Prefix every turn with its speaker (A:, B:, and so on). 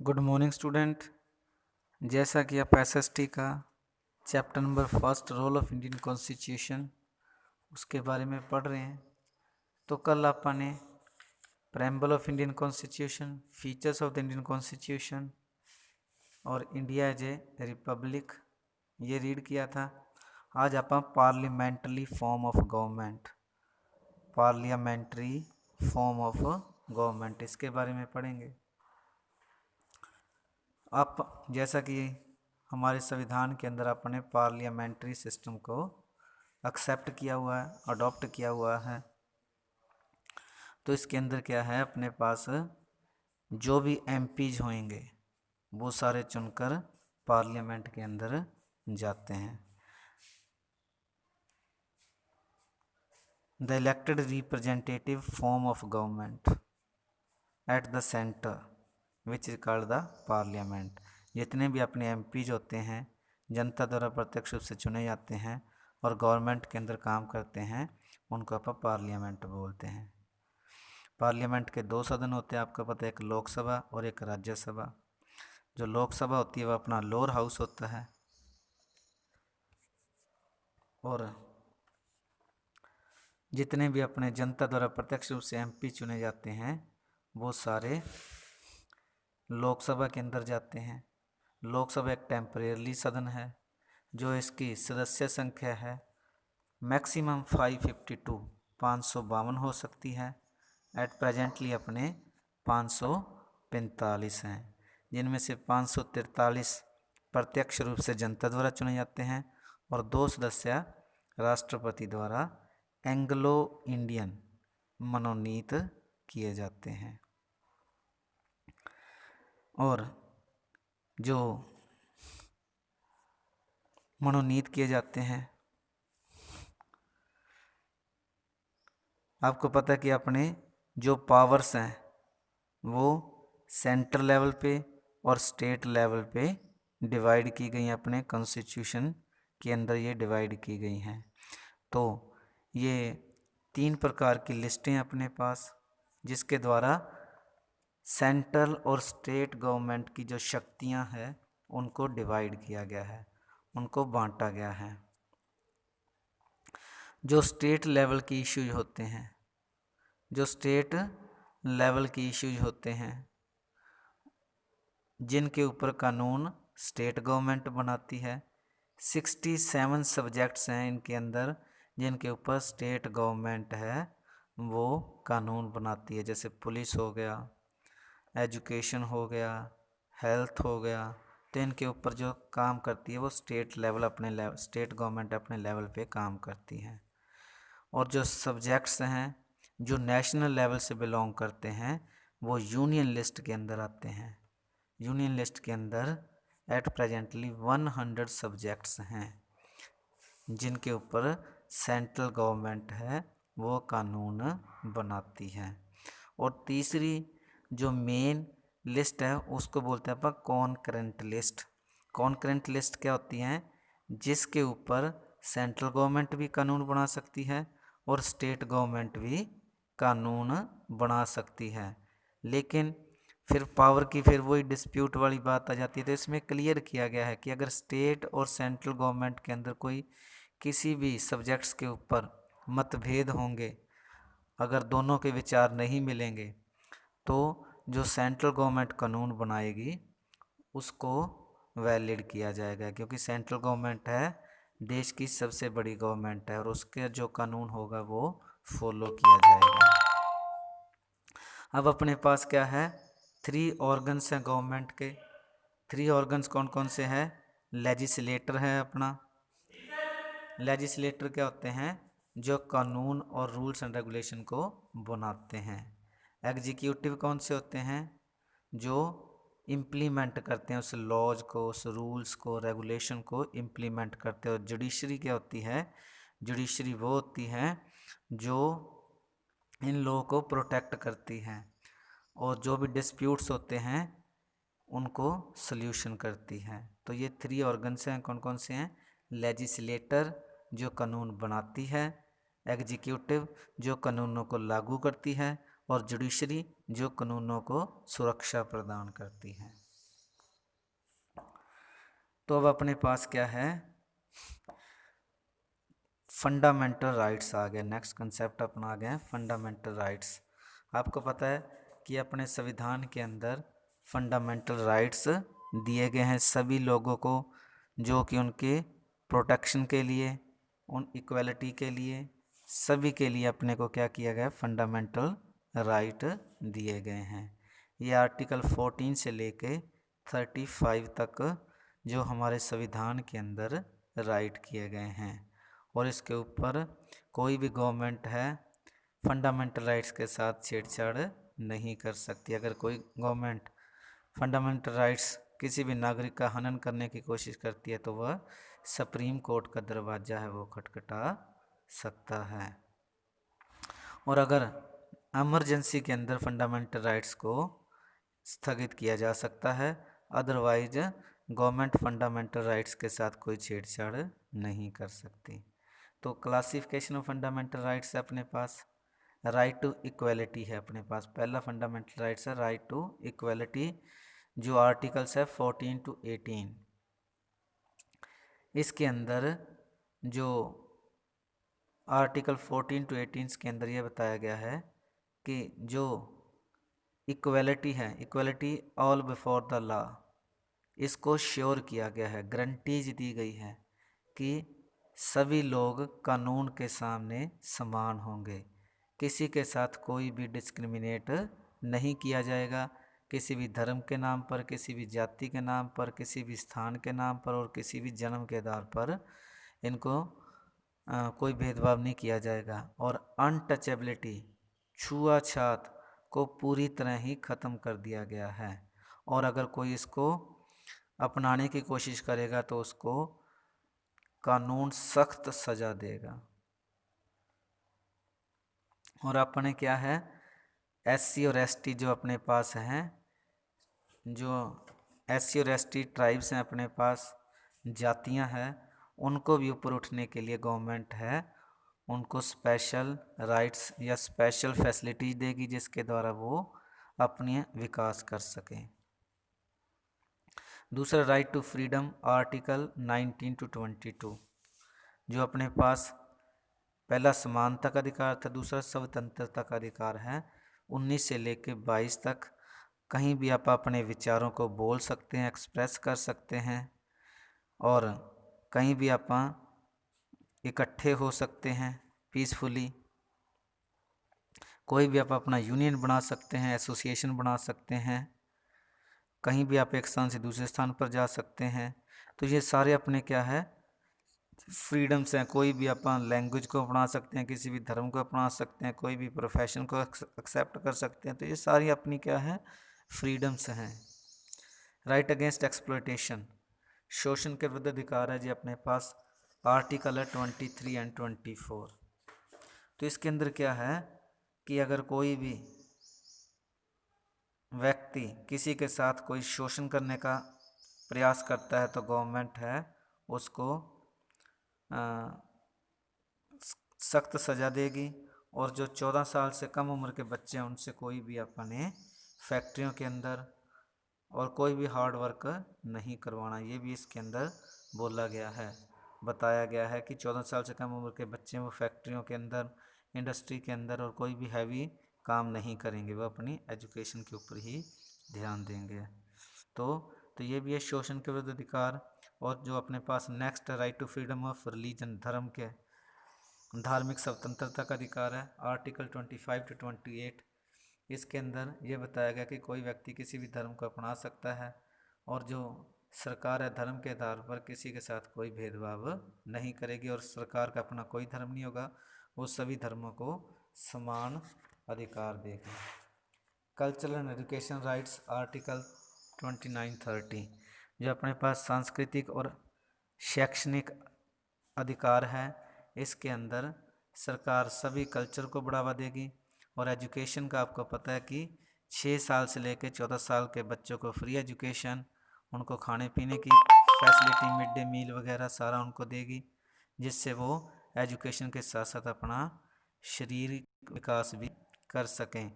A: Good morning student. जैसा कि आप एसएसटी का chapter number first role of Indian constitution उसके बारे में पढ़ रहे हैं, तो कल आपने preamble of Indian constitution, features of the Indian constitution और इंडिया एज ए रिपब्लिक ये रीड किया था। आज आप parliamentary form of government, parliamentary form of government इसके बारे में पढ़ेंगे। आप जैसा कि हमारे संविधान के अंदर अपने पार्लियामेंट्री सिस्टम को एक्सेप्ट किया हुआ है, अडॉप्ट किया हुआ है, तो इसके अंदर क्या है, अपने पास जो भी एमपीज होंगे वो सारे चुनकर पार्लियामेंट के अंदर जाते हैं। The elected representative form of government at the centre which is called the parliament. जितने भी अपने एमपीज होते हैं जनता द्वारा प्रत्यक्ष रूप से चुने जाते हैं और गवर्नमेंट के अंदर काम करते हैं, उनको आप पार्लियामेंट बोलते हैं। पार्लियामेंट के दो सदन होते हैं, आपको पता है, एक लोकसभा और एक राज्यसभा। जो लोकसभा होती है वह अपना लोअर हाउस होता है और जितने भी अपने जनता द्वारा प्रत्यक्ष रूप से एमपी चुने जाते हैं वो सारे लोकसभा के अंदर जाते हैं। लोकसभा एक टेम्परेरी सदन है जो इसकी सदस्य संख्या है मैक्सिमम 552 552 हो सकती है। एट प्रेजेंटली अपने 545 हैं, जिनमें से 543 प्रत्यक्ष रूप से जनता द्वारा चुने जाते हैं और 2 सदस्य राष्ट्रपति द्वारा एंग्लो इंडियन मनोनीत किए जाते हैं। और जो मनोनीत किए जाते हैं, आपको पता है कि अपने जो पावर्स हैं वो सेंट्रल लेवल पे और स्टेट लेवल पे डिवाइड की गई हैं। अपने कॉन्स्टिट्यूशन के अंदर ये डिवाइड की गई हैं। तो ये 3 प्रकार की लिस्टें अपने पास, जिसके द्वारा सेंट्रल और स्टेट गवर्नमेंट की जो शक्तियां हैं उनको डिवाइड किया गया है, उनको बांटा गया है। जो स्टेट लेवल की इश्यूज होते हैं, जो स्टेट लेवल की इश्यूज होते हैं जिनके ऊपर कानून स्टेट गवर्नमेंट बनाती है, 67 सब्जेक्ट्स हैं इनके अंदर जिनके ऊपर स्टेट गवर्नमेंट है वो कानून बनाती है। जैसे पुलिस हो गया, एजुकेशन हो गया, हेल्थ हो गया, तो इनके ऊपर जो काम करती है वो स्टेट स्टेट गवर्नमेंट अपने लेवल पे काम करती है। और जो सब्जेक्ट्स हैं जो नेशनल लेवल से बिलोंग करते हैं वो यूनियन लिस्ट के अंदर आते हैं। यूनियन लिस्ट के अंदर एट प्रेजेंटली 100 सब्जेक्ट्स हैं जिनके ऊपर सेंट्रल गवर्नमेंट है वो कानून बनाती है। और तीसरी जो मेन लिस्ट है उसको बोलते हैं अपन कॉन्करेंट लिस्ट। कॉन्करेंट लिस्ट क्या होती हैं, जिसके ऊपर सेंट्रल गवर्नमेंट भी कानून बना सकती है और स्टेट गवर्नमेंट भी कानून बना सकती है। लेकिन फिर पावर की फिर वही डिस्प्यूट वाली बात आ जाती है। तो इसमें क्लियर किया गया है कि अगर स्टेट और सेंट्रल गवर्नमेंट के अंदर कोई किसी भी सब्जेक्ट्स के ऊपर मतभेद होंगे, अगर दोनों के विचार नहीं मिलेंगे, तो जो सेंट्रल गवर्नमेंट कानून बनाएगी उसको वैलिड किया जाएगा, क्योंकि सेंट्रल गवर्नमेंट है देश की सबसे बड़ी गवर्नमेंट है और उसके जो कानून होगा वो फॉलो किया जाएगा। अब अपने पास क्या है, 3 ऑर्गन्स हैं गवर्नमेंट के। 3 ऑर्गन्स कौन कौन से हैं? लेजिस्लेटर है अपना। लेजिस्लेटर क्या होते हैं? जो कानून और रूल्स एंड रेगुलेशन को बनाते हैं। एग्जीक्यूटिव कौन से होते हैं? जो इम्प्लीमेंट करते हैं उस लॉज को, उस रूल्स को, रेगुलेशन को इम्प्लीमेंट करते हैं। और जुडिशरी क्या होती है? जुडिशरी वो होती है जो इन लोगों को प्रोटेक्ट करती है और जो भी डिस्प्यूट्स होते हैं उनको सल्यूशन करती है। तो ये 3 ऑर्गन्स हैं, कौन कौन से हैं? लेजिस्लेटर जो कानून बनाती है, एग्जीक्यूटिव जो कानूनों को लागू करती है और जुडिशरी जो कानूनों को सुरक्षा प्रदान करती है। तो अब अपने पास क्या है, फंडामेंटल राइट्स आ गए। नेक्स्ट कंसेप्ट अपना आ गया फंडामेंटल राइट्स। आपको पता है कि अपने संविधान के अंदर फंडामेंटल राइट्स दिए गए हैं सभी लोगों को, जो कि उनके प्रोटेक्शन के लिए, उन इक्वलिटी के लिए, सभी के लिए अपने को क्या किया गया, फंडामेंटल राइट दिए गए हैं। ये आर्टिकल 14 से लेके 35 तक जो हमारे संविधान के अंदर राइट किए गए हैं, और इसके ऊपर कोई भी गवर्नमेंट है फंडामेंटल राइट्स के साथ छेड़छाड़ नहीं कर सकती। अगर कोई गवर्नमेंट फंडामेंटल राइट्स किसी भी नागरिक का हनन करने की कोशिश करती है तो वह सुप्रीम कोर्ट का दरवाज़ा है वो खटखटा सकता है। और अगर इमरजेंसी के अंदर फंडामेंटल राइट्स को स्थगित किया जा सकता है, अदरवाइज गवर्नमेंट फंडामेंटल राइट्स के साथ कोई छेड़छाड़ नहीं कर सकती। तो क्लासिफिकेशन ऑफ फंडामेंटल राइट्स है अपने पास, राइट टू इक्वलिटी है अपने पास। पहला फंडामेंटल राइट्स है राइट टू इक्वलिटी, जो आर्टिकल्स है 14 to 18। इसके अंदर जो आर्टिकल 14 to 18 के अंदर ये बताया गया है कि जो इक्वलिटी है, equality all before the law, इसको श्योर किया गया है, गारंटीज दी गई है कि सभी लोग कानून के सामने समान होंगे, किसी के साथ कोई भी डिस्क्रिमिनेट नहीं किया जाएगा, किसी भी धर्म के नाम पर, किसी भी जाति के नाम पर, किसी भी स्थान के नाम पर और किसी भी जन्म के आधार पर इनको कोई भेदभाव नहीं किया जाएगा। और अनटचेबिलिटी, छुआछूत को पूरी तरह ही ख़त्म कर दिया गया है, और अगर कोई इसको अपनाने की कोशिश करेगा तो उसको कानून सख्त सज़ा देगा। और अपने क्या है, SC और ST जो अपने पास हैं, जो SC और ST ट्राइब्स हैं अपने पास, जातियां हैं, उनको भी ऊपर उठने के लिए गवर्नमेंट है उनको स्पेशल राइट्स या स्पेशल फैसिलिटीज देगी, जिसके द्वारा वो अपने विकास कर सकें। दूसरा right to freedom, article 19 to 22, जो अपने पास पहला समानता का अधिकार था, दूसरा स्वतंत्रता का अधिकार है। 19 से लेकर 22 तक कहीं भी आप अपने विचारों को बोल सकते हैं, एक्सप्रेस कर सकते हैं, और कहीं भी आप इकट्ठे हो सकते हैं पीसफुली। कोई भी आप अपना यूनियन बना सकते हैं, एसोसिएशन बना सकते हैं, कहीं भी आप एक स्थान से दूसरे स्थान पर जा सकते हैं। तो ये सारे अपने क्या है, फ्रीडम्स हैं। कोई भी अपन लैंग्वेज को अपना सकते हैं, किसी भी धर्म को अपना सकते हैं, कोई भी प्रोफेशन को एक्सेप्ट कर सकते हैं। तो ये सारी अपनी क्या है, फ्रीडम्स हैं। राइट अगेंस्ट एक्सप्लॉयटेशन, शोषण के विरुद्ध अधिकार है जी अपने पास, आर्टिकल है 23 and 24। तो इसके अंदर क्या है कि अगर कोई भी व्यक्ति किसी के साथ कोई शोषण करने का प्रयास करता है तो गवर्नमेंट है उसको सख्त सज़ा देगी। और जो 14 साल से कम उम्र के बच्चे हैं उनसे कोई भी अपने फैक्ट्रियों के अंदर और कोई भी हार्ड वर्क नहीं करवाना, ये भी इसके अंदर बोला गया है, बताया गया है कि 14 साल से कम उम्र के बच्चे वो फैक्ट्रियों के अंदर, इंडस्ट्री के अंदर और कोई भी हैवी काम नहीं करेंगे, वो अपनी एजुकेशन के ऊपर ही ध्यान देंगे। तो ये भी है शोषण के विरुद्ध अधिकार। और जो अपने पास next right to freedom of religion, धर्म के धार्मिक स्वतंत्रता का अधिकार है, आर्टिकल 25 to 28। इसके अंदर ये बताया गया कि कोई व्यक्ति किसी भी धर्म को अपना सकता है, और जो सरकार है धर्म के आधार पर किसी के साथ कोई भेदभाव नहीं करेगी, और सरकार का अपना कोई धर्म नहीं होगा, वो सभी धर्मों को समान अधिकार देगी। Cultural and education rights, article 29-30, जो अपने पास सांस्कृतिक और शैक्षणिक अधिकार है। इसके अंदर सरकार सभी कल्चर को बढ़ावा देगी, और एजुकेशन का आपको पता है कि 6 साल से लेकर 14 साल के बच्चों को फ्री एजुकेशन, उनको खाने पीने की फैसिलिटी, मिड डे मील वगैरह सारा उनको देगी, जिससे वो एजुकेशन के साथ साथ अपना शारीरिक विकास भी कर सकें।